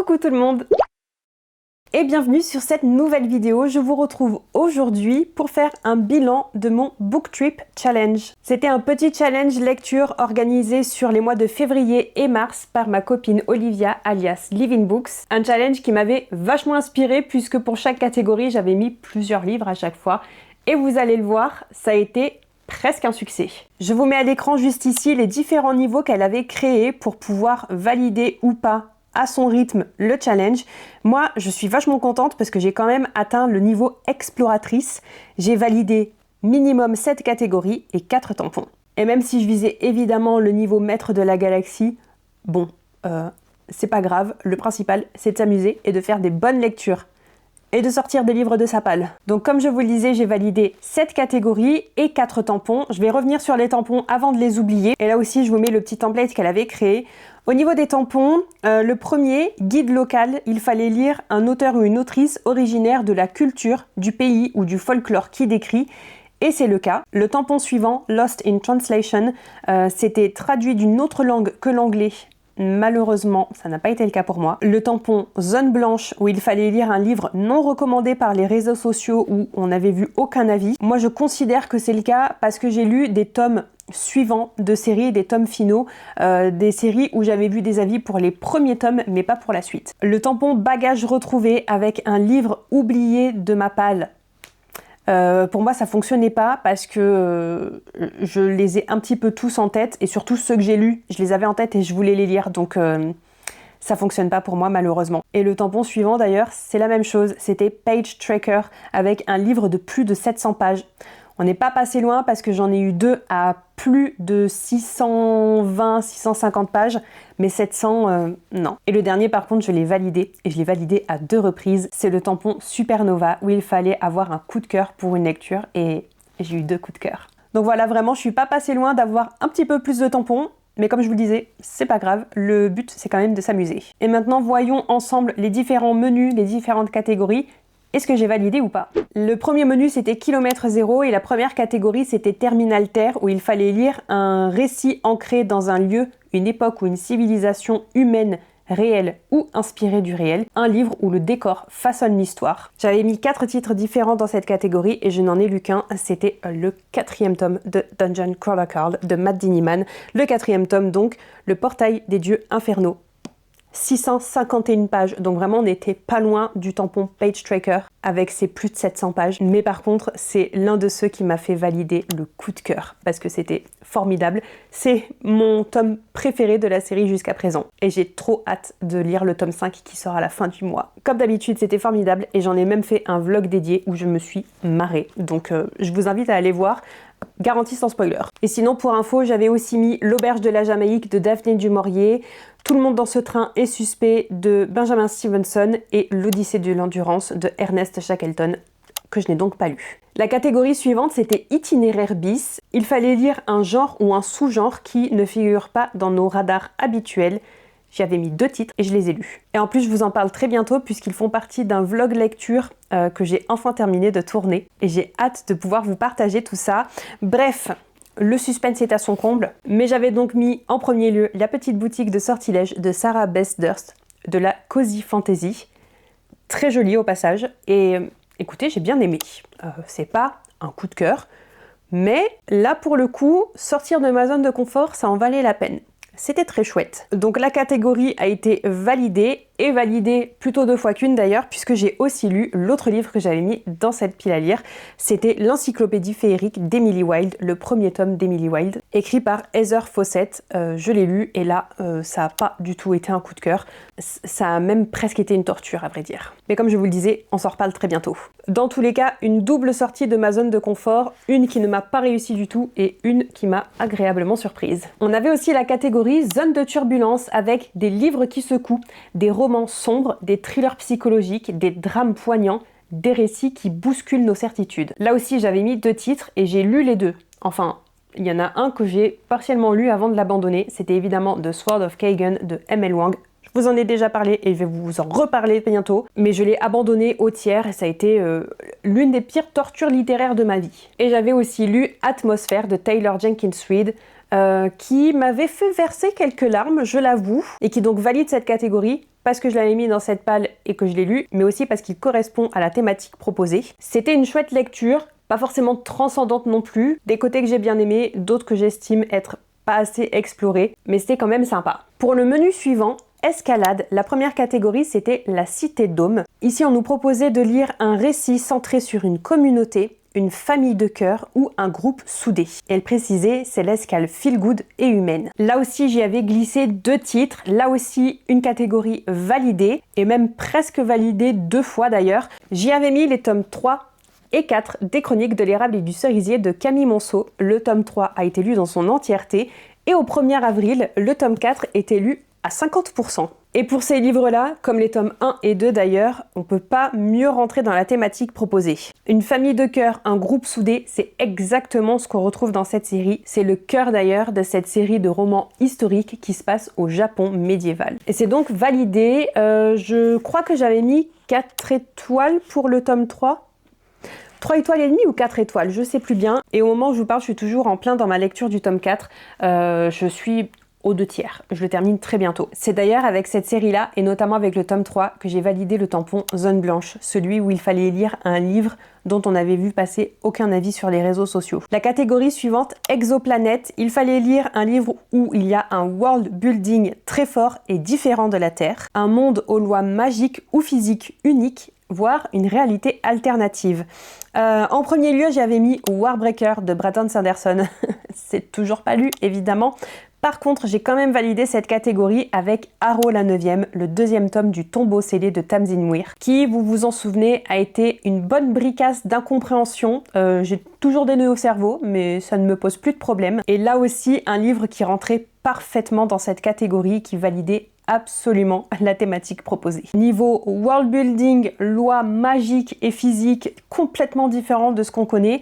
Coucou tout le monde et bienvenue sur cette nouvelle vidéo. Je vous retrouve aujourd'hui pour faire un bilan de mon Book Trip Challenge. C'était un petit challenge lecture organisé sur les mois de février et mars par ma copine Olivia alias Living Books. Un challenge qui m'avait vachement inspiré puisque pour chaque catégorie j'avais mis plusieurs livres à chaque fois et vous allez le voir, ça a été presque un succès. Je vous mets à l'écran juste ici les différents niveaux qu'elle avait créés pour pouvoir valider ou pas à son rythme le challenge. Moi, je suis vachement contente parce que j'ai quand même atteint le niveau exploratrice. J'ai validé minimum 7 catégories et 4 tampons. Et même si je visais évidemment le niveau maître de la galaxie, bon, c'est pas grave. Le principal, c'est de s'amuser et de faire des bonnes lectures et de sortir des livres de sa palle. Donc comme je vous le disais, j'ai validé 7 catégories et 4 tampons. Je vais revenir sur les tampons avant de les oublier. Et là aussi, je vous mets le petit template qu'elle avait créé. Au niveau des tampons, le premier, guide local, il fallait lire un auteur ou une autrice originaire de la culture, du pays ou du folklore qui décrit. Et c'est le cas. Le tampon suivant, Lost in Translation, c'était traduit d'une autre langue que l'anglais. Malheureusement, ça n'a pas été le cas pour moi. Le tampon Zone Blanche, où il fallait lire un livre non recommandé par les réseaux sociaux où on n'avait vu aucun avis. Moi, je considère que c'est le cas parce que j'ai lu des tomes suivants de séries, des tomes finaux, des séries où j'avais vu des avis pour les premiers tomes, mais pas pour la suite. Le tampon Bagage retrouvé avec un livre oublié de ma palle. Pour moi ça fonctionnait pas parce que je les ai un petit peu tous en tête et surtout ceux que j'ai lus, je les avais en tête et je voulais les lire donc ça fonctionne pas pour moi malheureusement. Et le tampon suivant d'ailleurs c'est la même chose, c'était Page Tracker avec un livre de plus de 700 pages. On n'est pas passé loin parce que j'en ai eu deux à plus de 620-650 pages, mais 700, non. Et le dernier par contre je l'ai validé, et je l'ai validé à 2 reprises, c'est le tampon Supernova où il fallait avoir un coup de cœur pour une lecture et j'ai eu 2 coups de cœur. Donc voilà, vraiment je suis pas passé loin d'avoir un petit peu plus de tampons, mais comme je vous le disais, c'est pas grave, le but c'est quand même de s'amuser. Et maintenant voyons ensemble les différents menus, les différentes catégories. Est-ce que j'ai validé ou pas? Le premier menu c'était kilomètre zéro et la première catégorie c'était Terminal Terre où il fallait lire un récit ancré dans un lieu, une époque ou une civilisation humaine réelle ou inspirée du réel, un livre où le décor façonne l'histoire. J'avais mis 4 titres différents dans cette catégorie et je n'en ai lu qu'un, c'était le 4e tome de Dungeon Chronicle de Matt Diniman. Le 4e tome donc, Le Portail des Dieux Infernaux. 651 pages, donc vraiment on n'était pas loin du tampon Page Tracker avec ses plus de 700 pages, mais par contre c'est l'un de ceux qui m'a fait valider le coup de cœur parce que c'était formidable. C'est mon tome préféré de la série jusqu'à présent et j'ai trop hâte de lire le tome 5 qui sort à la fin du mois. Comme d'habitude c'était formidable et j'en ai même fait un vlog dédié où je me suis marrée, donc je vous invite à aller voir. Garantie sans spoiler. Et sinon pour info j'avais aussi mis L'Auberge de la Jamaïque de Daphné du Maurier, Tout le monde dans ce train est suspect de Benjamin Stevenson et L'Odyssée de l'endurance de Ernest Shackleton que je n'ai donc pas lu. La catégorie suivante c'était Itinéraire bis. Il fallait lire un genre ou un sous-genre qui ne figure pas dans nos radars habituels. J'y avais mis 2 titres et je les ai lus. Et en plus, je vous en parle très bientôt puisqu'ils font partie d'un vlog lecture que j'ai enfin terminé de tourner. Et j'ai hâte de pouvoir vous partager tout ça. Bref, le suspense est à son comble. Mais j'avais donc mis en premier lieu La petite boutique de sortilèges de Sarah Beth Durst, de la Cozy Fantasy. Très jolie au passage. Et écoutez, j'ai bien aimé. C'est pas un coup de cœur. Mais là, pour le coup, sortir de ma zone de confort, ça en valait la peine. C'était très chouette. Donc la catégorie a été validée, et validée plutôt 2 fois qu'une d'ailleurs, puisque j'ai aussi lu l'autre livre que j'avais mis dans cette pile à lire. C'était l'encyclopédie féerique d'Emily Wilde, le premier tome d'Emily Wilde, écrit par Heather Fawcett. Je l'ai lu, et là, ça n'a pas du tout été un coup de cœur. Ça a même presque été une torture, à vrai dire. Mais comme je vous le disais, on s'en reparle très bientôt. Dans tous les cas, une double sortie de ma zone de confort, une qui ne m'a pas réussi du tout, et une qui m'a agréablement surprise. On avait aussi la catégorie zone de turbulence avec des livres qui secouent, des romans sombres, des thrillers psychologiques, des drames poignants, des récits qui bousculent nos certitudes. Là aussi j'avais mis 2 titres et j'ai lu les 2. Enfin, il y en a un que j'ai partiellement lu avant de l'abandonner, c'était évidemment The Sword of Kagan de M.L. Wang. Je vous en ai déjà parlé et je vais vous en reparler bientôt, mais je l'ai abandonné au tiers et ça a été l'une des pires tortures littéraires de ma vie. Et j'avais aussi lu Atmosphère de Taylor Jenkins Reid, qui m'avait fait verser quelques larmes, je l'avoue, et qui donc valide cette catégorie, parce que je l'avais mis dans cette palle et que je l'ai lu, mais aussi parce qu'il correspond à la thématique proposée. C'était une chouette lecture, pas forcément transcendante non plus, des côtés que j'ai bien aimés, d'autres que j'estime être pas assez explorés, mais c'était quand même sympa. Pour le menu suivant, Escalade, la première catégorie c'était la Cité d'Aume. Ici on nous proposait de lire un récit centré sur une communauté, une famille de cœur ou un groupe soudé. Elle précisait, c'est l'escale feel good et humaine. Là aussi j'y avais glissé 2 titres, là aussi une catégorie validée, et même presque validée 2 fois d'ailleurs. J'y avais mis les tomes 3 et 4 des chroniques de l'érable et du cerisier de Camille Monceau. Le tome 3 a été lu dans son entièreté, et au 1er avril, le tome 4 était lu à 50%. Et pour ces livres-là, comme les tomes 1 et 2 d'ailleurs, on peut pas mieux rentrer dans la thématique proposée. Une famille de cœur, un groupe soudé, c'est exactement ce qu'on retrouve dans cette série. C'est le cœur d'ailleurs de cette série de romans historiques qui se passe au Japon médiéval. Et c'est donc validé. Je crois que j'avais mis 4 étoiles pour le tome 3. 3 étoiles et demie ou 4 étoiles, je sais plus bien. Et au moment où je vous parle, je suis toujours en plein dans ma lecture du tome 4. Je suis aux 2/3. Je le termine très bientôt. C'est d'ailleurs avec cette série-là, et notamment avec le tome 3, que j'ai validé le tampon Zone Blanche, celui où il fallait lire un livre dont on n'avait vu passer aucun avis sur les réseaux sociaux. La catégorie suivante, Exoplanète, il fallait lire un livre où il y a un world building très fort et différent de la Terre, un monde aux lois magiques ou physiques uniques, voire une réalité alternative. En premier lieu, j'avais mis Warbreaker de Brandon Sanderson. C'est toujours pas lu, évidemment. Par contre, j'ai quand même validé cette catégorie avec Arrow la 9e, le 2e tome du Tombeau scellé de Tamsin Muir, qui, vous vous en souvenez, a été une bonne bricasse d'incompréhension. J'ai toujours des nœuds au cerveau, mais ça ne me pose plus de problème. Et là aussi, un livre qui rentrait parfaitement dans cette catégorie, qui validait absolument la thématique proposée. Niveau world building, lois magiques et physiques complètement différentes de ce qu'on connaît,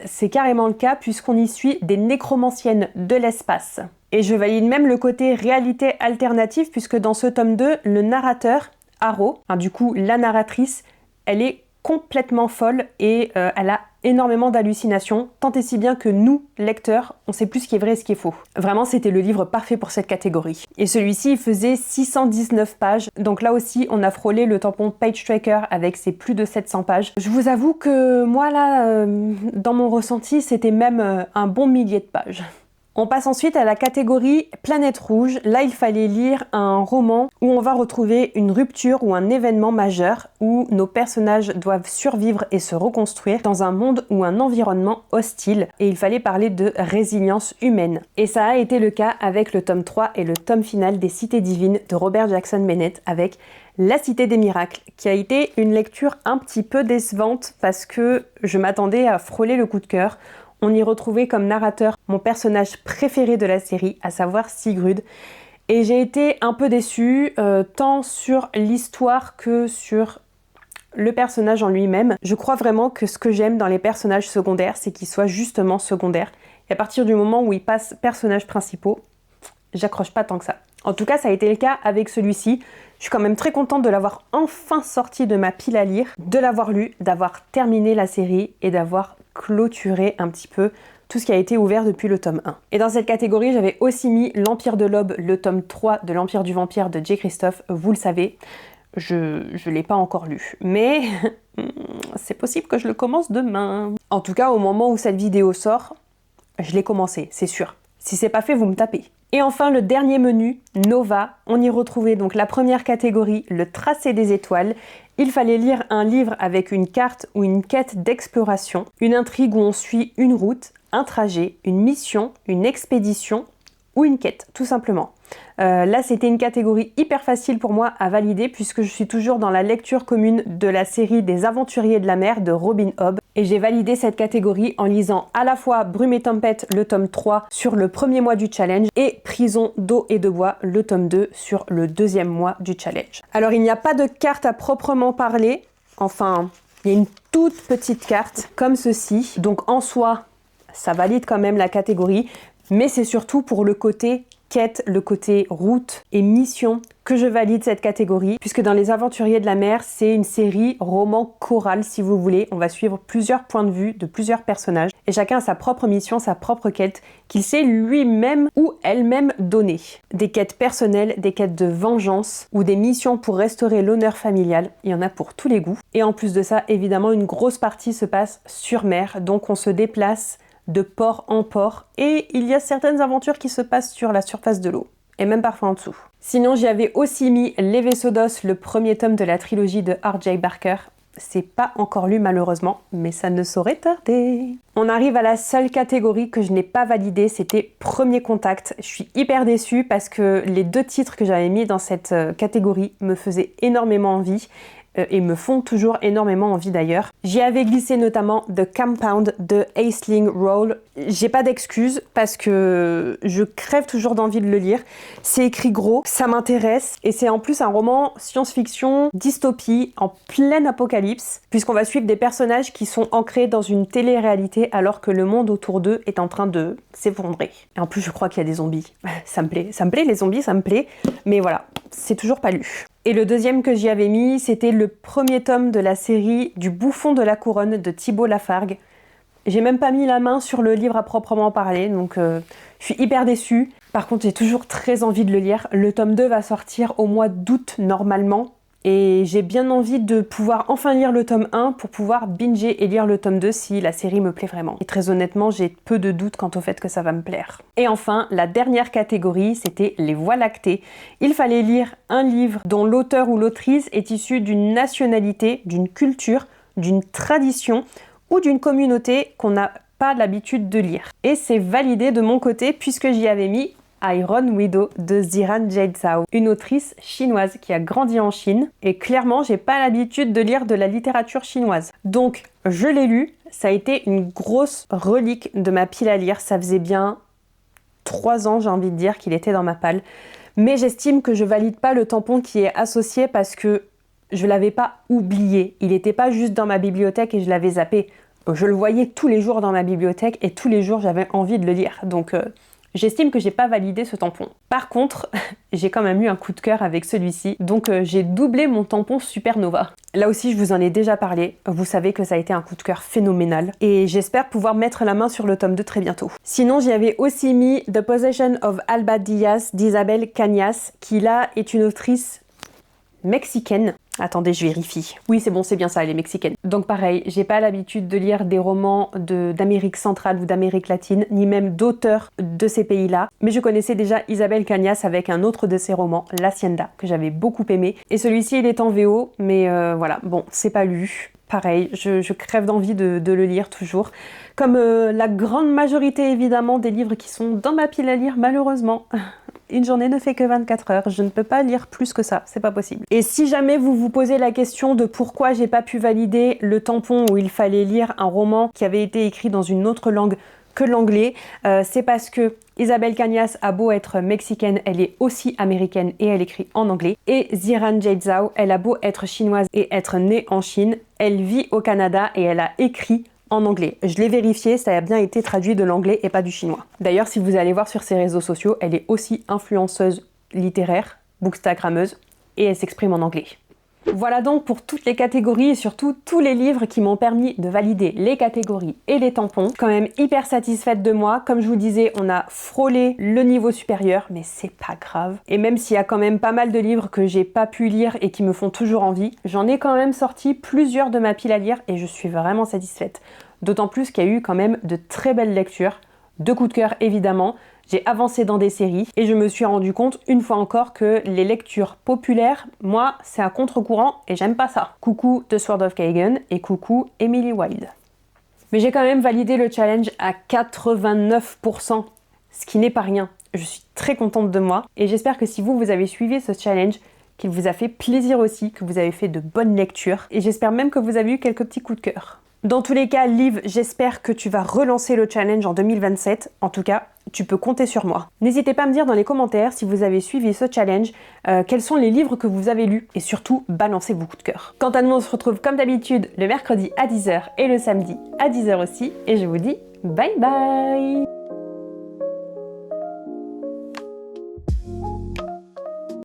c'est carrément le cas puisqu'on y suit des nécromanciennes de l'espace. Et je valide même le côté réalité alternative puisque dans ce tome 2, le narrateur, Arrow, du coup la narratrice, elle est complètement folle et elle a énormément d'hallucinations, tant et si bien que nous, lecteurs, on sait plus ce qui est vrai et ce qui est faux. Vraiment, c'était le livre parfait pour cette catégorie. Et celui-ci, il faisait 619 pages, donc là aussi, on a frôlé le tampon Page Tracker avec ses plus de 700 pages. Je vous avoue que moi, là, dans mon ressenti, c'était même un bon millier de pages. On passe ensuite à la catégorie Planète Rouge. Là, il fallait lire un roman où on va retrouver une rupture ou un événement majeur où nos personnages doivent survivre et se reconstruire dans un monde ou un environnement hostile. Et il fallait parler de résilience humaine. Et ça a été le cas avec le tome 3 et le tome final des Cités divines de Robert Jackson Bennett avec La Cité des Miracles, qui a été une lecture un petit peu décevante parce que je m'attendais à frôler le coup de cœur. On y retrouvait comme narrateur mon personnage préféré de la série, à savoir Sigrid. Et j'ai été un peu déçue, tant sur l'histoire que sur le personnage en lui-même. Je crois vraiment que ce que j'aime dans les personnages secondaires, c'est qu'ils soient justement secondaires. Et à partir du moment où ils passent personnages principaux, j'accroche pas tant que ça. En tout cas, ça a été le cas avec celui-ci. Je suis quand même très contente de l'avoir enfin sorti de ma pile à lire, de l'avoir lu, d'avoir terminé la série et d'avoir clôturé un petit peu tout ce qui a été ouvert depuis le tome 1. Et dans cette catégorie, j'avais aussi mis L'Empire de l'Aube, le tome 3 de l'Empire du Vampire de J. Christophe. Vous le savez, je l'ai pas encore lu, mais c'est possible que je le commence demain. En tout cas, au moment où cette vidéo sort, je l'ai commencé, c'est sûr. Si c'est pas fait, vous me tapez. Et enfin, le dernier menu, Nova. On y retrouvait donc la première catégorie, le tracé des étoiles. Il fallait lire un livre avec une carte ou une quête d'exploration, une intrigue où on suit une route, un trajet, une mission, une expédition ou une quête, tout simplement. Là, c'était une catégorie hyper facile pour moi à valider puisque je suis toujours dans la lecture commune de la série des Aventuriers de la mer de Robin Hobb. Et j'ai validé cette catégorie en lisant à la fois Brume et Tempête, le tome 3, sur le premier mois du challenge, et Prison d'eau et de bois, le tome 2, sur le deuxième mois du challenge. Alors, il n'y a pas de carte à proprement parler. Enfin, il y a une toute petite carte, comme ceci. Donc, en soi, ça valide quand même la catégorie. Mais c'est surtout pour le côté quête, le côté route et mission que je valide cette catégorie, puisque dans Les Aventuriers de la Mer, c'est une série roman choral si vous voulez. On va suivre plusieurs points de vue de plusieurs personnages et chacun a sa propre mission, sa propre quête qu'il s'est lui-même ou elle-même donnée. Des quêtes personnelles, des quêtes de vengeance ou des missions pour restaurer l'honneur familial, il y en a pour tous les goûts. Et en plus de ça, évidemment, une grosse partie se passe sur mer, donc on se déplace de port en port et il y a certaines aventures qui se passent sur la surface de l'eau et même parfois en dessous. Sinon, j'y avais aussi mis Les Vaisseaux d'Os, le premier tome de la trilogie de R.J. Barker. C'est pas encore lu malheureusement, mais ça ne saurait tarder. On arrive à la seule catégorie que je n'ai pas validée, c'était Premier Contact. Je suis hyper déçue parce que les 2 titres que j'avais mis dans cette catégorie me faisaient énormément envie. Et me font toujours énormément envie d'ailleurs. J'y avais glissé notamment The Compound de Aisling Rowell. J'ai pas d'excuses parce que je crève toujours d'envie de le lire. C'est écrit gros, ça m'intéresse et c'est en plus un roman science-fiction, dystopie, en plein apocalypse, puisqu'on va suivre des personnages qui sont ancrés dans une télé-réalité alors que le monde autour d'eux est en train de s'effondrer. Et en plus je crois qu'il y a des zombies. Ça me plaît les zombies, ça me plaît, mais voilà, c'est toujours pas lu. Et le deuxième que j'y avais mis, c'était le premier tome de la série du Bouffon de la Couronne de Thibault Lafargue. J'ai même pas mis la main sur le livre à proprement parler, donc je suis hyper déçue. Par contre, j'ai toujours très envie de le lire. Le tome 2 va sortir au mois d'août normalement. Et j'ai bien envie de pouvoir enfin lire le tome 1 pour pouvoir binger et lire le tome 2 si la série me plaît vraiment. Et très honnêtement, j'ai peu de doutes quant au fait que ça va me plaire. Et enfin, la dernière catégorie, c'était les Voies lactées. Il fallait lire un livre dont l'auteur ou l'autrice est issu d'une nationalité, d'une culture, d'une tradition ou d'une communauté qu'on n'a pas l'habitude de lire. Et c'est validé de mon côté puisque j'y avais mis Iron Widow de Ziran Jade Zhao, une autrice chinoise qui a grandi en Chine et clairement j'ai pas l'habitude de lire de la littérature chinoise. Donc je l'ai lu, ça a été une grosse relique de ma pile à lire, ça faisait bien 3 ans j'ai envie de dire qu'il était dans ma palle, mais j'estime que je valide pas le tampon qui est associé parce que je l'avais pas oublié, il était pas juste dans ma bibliothèque et je l'avais zappé, je le voyais tous les jours dans ma bibliothèque et tous les jours j'avais envie de le lire, donc j'estime que j'ai pas validé ce tampon. Par contre, j'ai quand même eu un coup de cœur avec celui-ci, donc j'ai doublé mon tampon Supernova. Là aussi, je vous en ai déjà parlé, vous savez que ça a été un coup de cœur phénoménal, et j'espère pouvoir mettre la main sur le tome 2 très bientôt. Sinon, j'y avais aussi mis The Possession of Alba Diaz d'Isabel Cañas, qui là est une autrice mexicaine. Attendez, je vérifie. Oui, c'est bon, c'est bien ça, elle est mexicaine. Donc pareil, j'ai pas l'habitude de lire des romans d'Amérique centrale ou d'Amérique latine, ni même d'auteurs de ces pays-là. Mais je connaissais déjà Isabel Cañas avec un autre de ses romans, L'Hacienda, que j'avais beaucoup aimé. Et celui-ci, il est en VO, mais voilà, bon, c'est pas lu. Pareil, je crève d'envie de le lire toujours. Comme la grande majorité, évidemment, des livres qui sont dans ma pile à lire, malheureusement. Une journée ne fait que 24 heures, je ne peux pas lire plus que ça, c'est pas possible. Et si jamais vous vous posez la question de pourquoi j'ai pas pu valider le tampon où il fallait lire un roman qui avait été écrit dans une autre langue que l'anglais, c'est parce que Isabel Cañas a beau être mexicaine, elle est aussi américaine et elle écrit en anglais. Et Ziran Jade Zhao, elle a beau être chinoise et être née en Chine, elle vit au Canada et elle a écrit en anglais. Je l'ai vérifié, ça a bien été traduit de l'anglais et pas du chinois. D'ailleurs, si vous allez voir sur ses réseaux sociaux, elle est aussi influenceuse littéraire, bookstagrammeuse, et elle s'exprime en anglais. Voilà donc pour toutes les catégories et surtout tous les livres qui m'ont permis de valider les catégories et les tampons. Quand même hyper satisfaite de moi. Comme je vous disais, on a frôlé le niveau supérieur, mais c'est pas grave. Et même s'il y a quand même pas mal de livres que j'ai pas pu lire et qui me font toujours envie, j'en ai quand même sorti plusieurs de ma pile à lire et je suis vraiment satisfaite. D'autant plus qu'il y a eu quand même de très belles lectures, de coups de cœur évidemment. J'ai avancé dans des séries et je me suis rendu compte une fois encore que les lectures populaires, moi, c'est à contre-courant et j'aime pas ça. Coucou The Sword of Kagan et coucou Emily Wilde. Mais j'ai quand même validé le challenge à 89%, ce qui n'est pas rien. Je suis très contente de moi et j'espère que si vous avez suivi ce challenge, qu'il vous a fait plaisir aussi, que vous avez fait de bonnes lectures et j'espère même que vous avez eu quelques petits coups de cœur. Dans tous les cas, Liv, j'espère que tu vas relancer le challenge en 2027. En tout cas, tu peux compter sur moi. N'hésitez pas à me dire dans les commentaires si vous avez suivi ce challenge, quels sont les livres que vous avez lus et surtout, balancez vos coups de cœur. Quant à nous, on se retrouve comme d'habitude le mercredi à 10h et le samedi à 10h aussi. Et je vous dis bye bye!